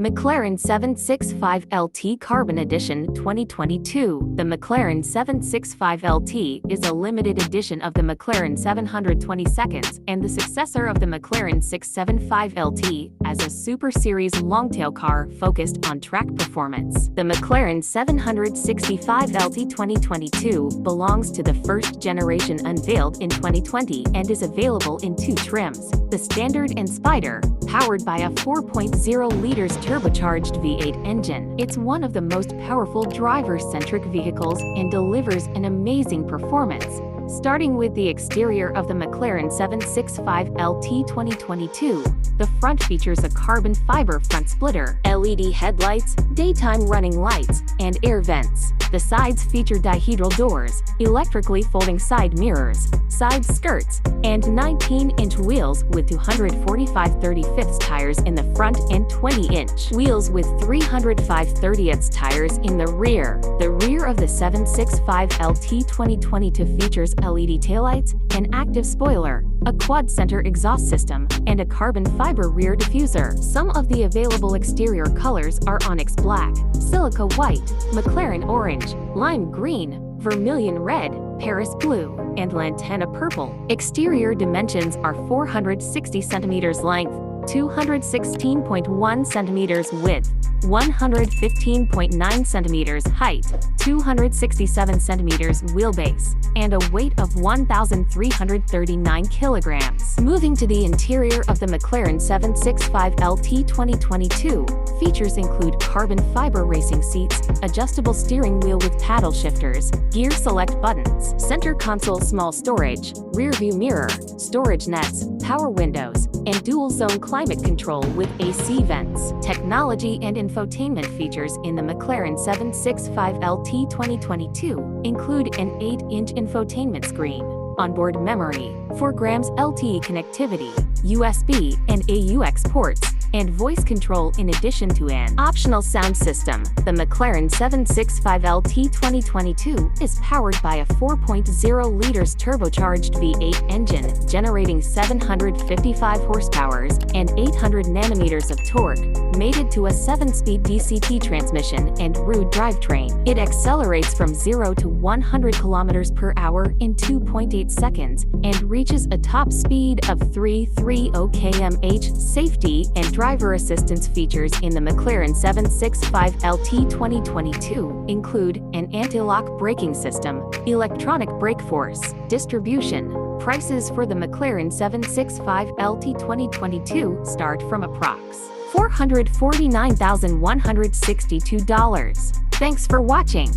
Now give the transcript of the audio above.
McLaren 765LT Carbon Edition 2022. The McLaren 765LT is a limited edition of the McLaren 722nd and the successor of the McLaren 675LT as a Super Series longtail car focused on track performance. The McLaren 765LT 2022 belongs to the first generation unveiled in 2020 and is available in two trims, the Standard and Spider, powered by a 4.0-liter turbocharged V8 engine. It's one of the most powerful driver-centric vehicles and delivers an amazing performance. Starting with the exterior of the McLaren 765LT 2022, the front features a carbon fiber front splitter, LED headlights, daytime running lights, and air vents. The sides feature dihedral doors, electrically folding side mirrors, side skirts, and 19-inch wheels with 245/35 tires in the front and 20-inch wheels with 305/30 tires in the rear. The rear of the 765LT 2022 features LED taillights, an active spoiler, a quad-center exhaust system, and a carbon fiber rear diffuser. Some of the available exterior colors are onyx black, silica white, McLaren orange, lime green, vermilion red, Paris blue, and lantana purple. Exterior dimensions are 460 centimeters length, 216.1 centimeters width, 115.9 centimeters height, 267 centimeters wheelbase, and a weight of 1,339 kilograms. Moving to the interior of the McLaren 765LT 2022, features include carbon fiber racing seats, adjustable steering wheel with paddle shifters, gear select buttons, center console small storage, rear view mirror, storage nets, power windows, and dual-zone climate control with AC vents. Technology and infotainment features in the McLaren 765LT 2022 include an 8-inch infotainment screen, onboard memory, 4 grams LTE connectivity, USB and AUX ports, and voice control in addition to an optional sound system. The McLaren 765LT 2022 is powered by a 4.0-liter turbocharged V8 engine, generating 755 horsepower and 800 nanometers of torque, mated to a 7-speed DCT transmission and road drivetrain. It accelerates from 0 to 100 km per hour in 2.8 seconds and reaches a top speed of 330 km/h. Safety and driver assistance features in the McLaren 765LT 2022 include an anti-lock braking system, electronic brake force distribution. Prices for the McLaren 765LT 2022 start from approx. $449,162. Thanks for watching.